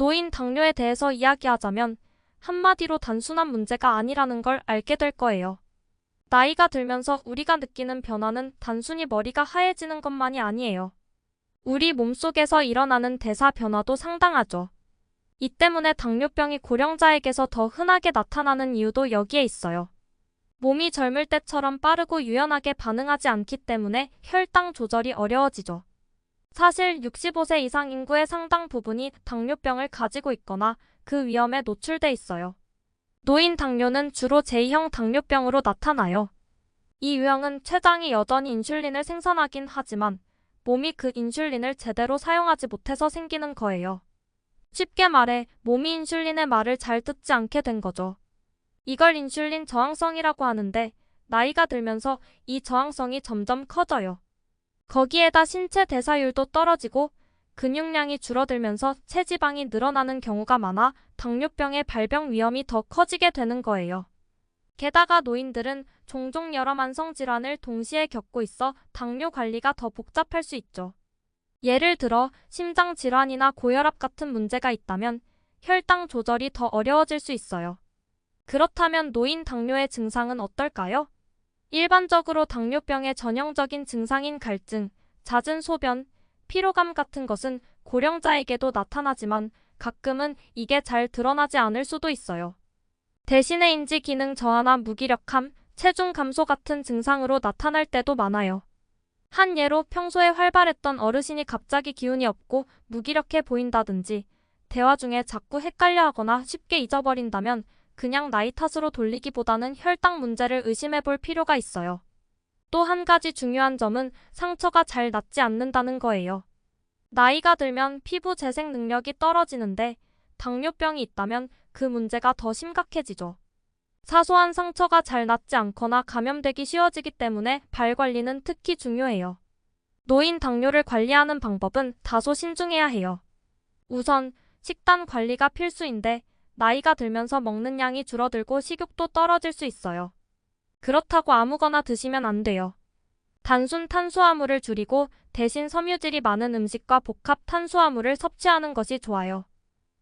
노인 당뇨에 대해서 이야기하자면 한마디로 단순한 문제가 아니라는 걸 알게 될 거예요. 나이가 들면서 우리가 느끼는 변화는 단순히 머리가 하얘지는 것만이 아니에요. 우리 몸속에서 일어나는 대사 변화도 상당하죠. 이 때문에 당뇨병이 고령자에게서 더 흔하게 나타나는 이유도 여기에 있어요. 몸이 젊을 때처럼 빠르고 유연하게 반응하지 않기 때문에 혈당 조절이 어려워지죠. 사실 65세 이상 인구의 상당 부분이 당뇨병을 가지고 있거나 그 위험에 노출돼 있어요. 노인 당뇨는 주로 제2형 당뇨병으로 나타나요. 이 유형은 췌장이 여전히 인슐린을 생산하긴 하지만 몸이 그 인슐린을 제대로 사용하지 못해서 생기는 거예요. 쉽게 말해 몸이 인슐린의 말을 잘 듣지 않게 된 거죠. 이걸 인슐린 저항성이라고 하는데 나이가 들면서 이 저항성이 점점 커져요. 거기에다 신체 대사율도 떨어지고 근육량이 줄어들면서 체지방이 늘어나는 경우가 많아 당뇨병의 발병 위험이 더 커지게 되는 거예요. 게다가 노인들은 종종 여러 만성 질환을 동시에 겪고 있어 당뇨 관리가 더 복잡할 수 있죠. 예를 들어 심장 질환이나 고혈압 같은 문제가 있다면 혈당 조절이 더 어려워질 수 있어요. 그렇다면 노인 당뇨의 증상은 어떨까요? 일반적으로 당뇨병의 전형적인 증상인 갈증, 잦은 소변, 피로감 같은 것은 고령자에게도 나타나지만 가끔은 이게 잘 드러나지 않을 수도 있어요. 대신에 인지 기능 저하나 무기력함, 체중 감소 같은 증상으로 나타날 때도 많아요. 한 예로 평소에 활발했던 어르신이 갑자기 기운이 없고 무기력해 보인다든지 대화 중에 자꾸 헷갈려 하거나 쉽게 잊어버린다면 그냥 나이 탓으로 돌리기보다는 혈당 문제를 의심해 볼 필요가 있어요. 또 한 가지 중요한 점은 상처가 잘 낫지 않는다는 거예요. 나이가 들면 피부 재생 능력이 떨어지는데 당뇨병이 있다면 그 문제가 더 심각해지죠. 사소한 상처가 잘 낫지 않거나 감염되기 쉬워지기 때문에 발 관리는 특히 중요해요. 노인 당뇨를 관리하는 방법은 다소 신중해야 해요. 우선 식단 관리가 필수인데 나이가 들면서 먹는 양이 줄어들고 식욕도 떨어질 수 있어요. 그렇다고 아무거나 드시면 안 돼요. 단순 탄수화물을 줄이고 대신 섬유질이 많은 음식과 복합 탄수화물을 섭취하는 것이 좋아요.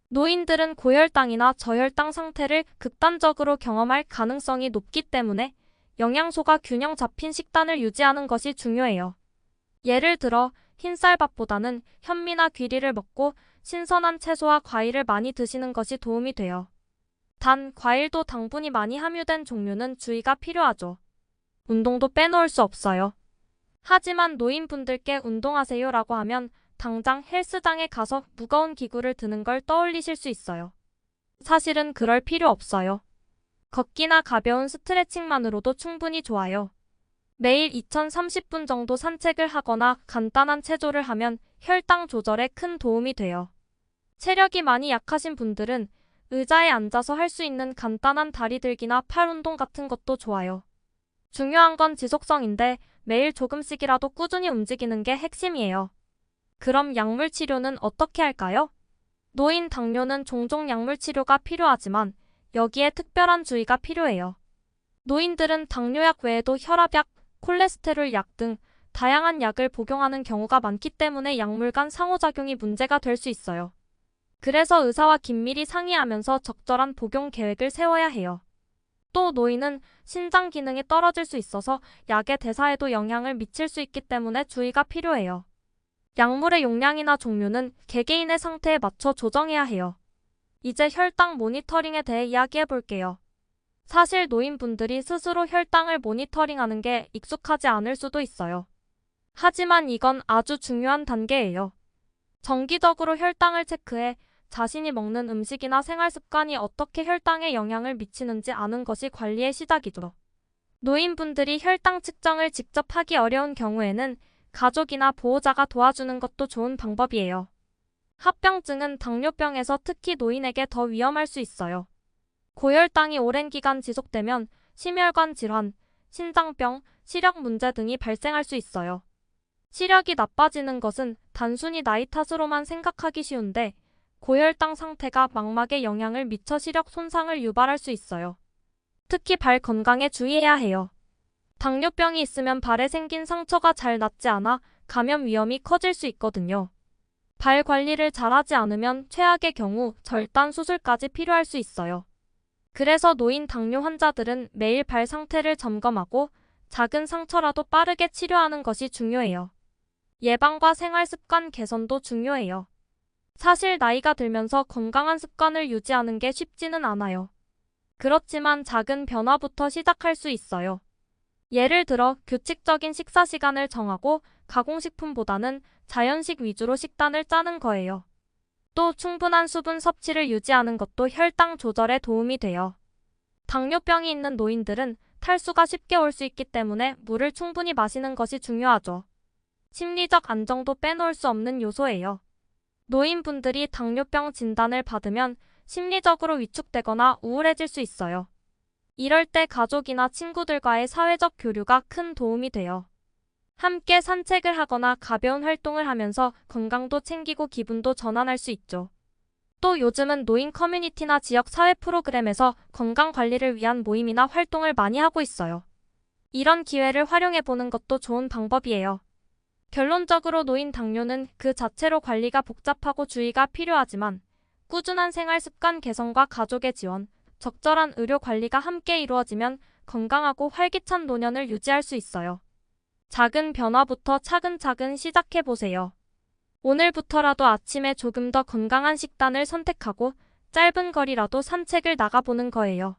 노인들은 고혈당이나 저혈당 상태를 극단적으로 경험할 가능성이 높기 때문에 영양소가 균형 잡힌 식단을 유지하는 것이 중요해요. 예를 들어 흰쌀밥보다는 현미나 귀리를 먹고 신선한 채소와 과일을 많이 드시는 것이 도움이 돼요. 단, 과일도 당분이 많이 함유된 종류는 주의가 필요하죠. 운동도 빼놓을 수 없어요. 하지만 노인분들께 운동하세요라고 하면 당장 헬스장에 가서 무거운 기구를 드는 걸 떠올리실 수 있어요. 사실은 그럴 필요 없어요. 걷기나 가벼운 스트레칭만으로도 충분히 좋아요. 매일 2030분 정도 산책을 하거나 간단한 체조를 하면 혈당 조절에 큰 도움이 돼요. 체력이 많이 약하신 분들은 의자에 앉아서 할 수 있는 간단한 다리 들기나 팔 운동 같은 것도 좋아요. 중요한 건 지속성인데 매일 조금씩이라도 꾸준히 움직이는 게 핵심이에요. 그럼 약물 치료는 어떻게 할까요? 노인 당뇨는 종종 약물 치료가 필요하지만 여기에 특별한 주의가 필요해요. 노인들은 당뇨약 외에도 혈압약, 콜레스테롤 약 등 다양한 약을 복용하는 경우가 많기 때문에 약물 간 상호작용이 문제가 될 수 있어요. 그래서 의사와 긴밀히 상의하면서 적절한 복용 계획을 세워야 해요. 또 노인은 신장 기능이 떨어질 수 있어서 약의 대사에도 영향을 미칠 수 있기 때문에 주의가 필요해요. 약물의 용량이나 종류는 개개인의 상태에 맞춰 조정해야 해요. 이제 혈당 모니터링에 대해 이야기해 볼게요. 사실 노인분들이 스스로 혈당을 모니터링하는 게 익숙하지 않을 수도 있어요. 하지만 이건 아주 중요한 단계예요. 정기적으로 혈당을 체크해 자신이 먹는 음식이나 생활 습관이 어떻게 혈당에 영향을 미치는지 아는 것이 관리의 시작이죠. 노인분들이 혈당 측정을 직접 하기 어려운 경우에는 가족이나 보호자가 도와주는 것도 좋은 방법이에요. 합병증은 당뇨병에서 특히 노인에게 더 위험할 수 있어요. 고혈당이 오랜 기간 지속되면 심혈관 질환, 신장병, 시력 문제 등이 발생할 수 있어요. 시력이 나빠지는 것은 단순히 나이 탓으로만 생각하기 쉬운데 고혈당 상태가 망막에 영향을 미쳐 시력 손상을 유발할 수 있어요. 특히 발 건강에 주의해야 해요. 당뇨병이 있으면 발에 생긴 상처가 잘 낫지 않아 감염 위험이 커질 수 있거든요. 발 관리를 잘하지 않으면 최악의 경우 절단 수술까지 필요할 수 있어요. 그래서 노인 당뇨 환자들은 매일 발 상태를 점검하고 작은 상처라도 빠르게 치료하는 것이 중요해요. 예방과 생활 습관 개선도 중요해요. 사실 나이가 들면서 건강한 습관을 유지하는 게 쉽지는 않아요. 그렇지만 작은 변화부터 시작할 수 있어요. 예를 들어 규칙적인 식사 시간을 정하고 가공식품보다는 자연식 위주로 식단을 짜는 거예요. 또 충분한 수분 섭취를 유지하는 것도 혈당 조절에 도움이 돼요. 당뇨병이 있는 노인들은 탈수가 쉽게 올 수 있기 때문에 물을 충분히 마시는 것이 중요하죠. 심리적 안정도 빼놓을 수 없는 요소예요. 노인분들이 당뇨병 진단을 받으면 심리적으로 위축되거나 우울해질 수 있어요. 이럴 때 가족이나 친구들과의 사회적 교류가 큰 도움이 돼요. 함께 산책을 하거나 가벼운 활동을 하면서 건강도 챙기고 기분도 전환할 수 있죠. 또 요즘은 노인 커뮤니티나 지역 사회 프로그램에서 건강 관리를 위한 모임이나 활동을 많이 하고 있어요. 이런 기회를 활용해 보는 것도 좋은 방법이에요. 결론적으로 노인 당뇨는 그 자체로 관리가 복잡하고 주의가 필요하지만 꾸준한 생활 습관 개선과 가족의 지원, 적절한 의료 관리가 함께 이루어지면 건강하고 활기찬 노년을 유지할 수 있어요. 작은 변화부터 차근차근 시작해보세요. 오늘부터라도 아침에 조금 더 건강한 식단을 선택하고 짧은 거리라도 산책을 나가보는 거예요.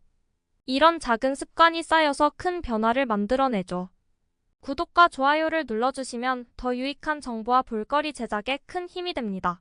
이런 작은 습관이 쌓여서 큰 변화를 만들어내죠. 구독과 좋아요를 눌러주시면 더 유익한 정보와 볼거리 제작에 큰 힘이 됩니다.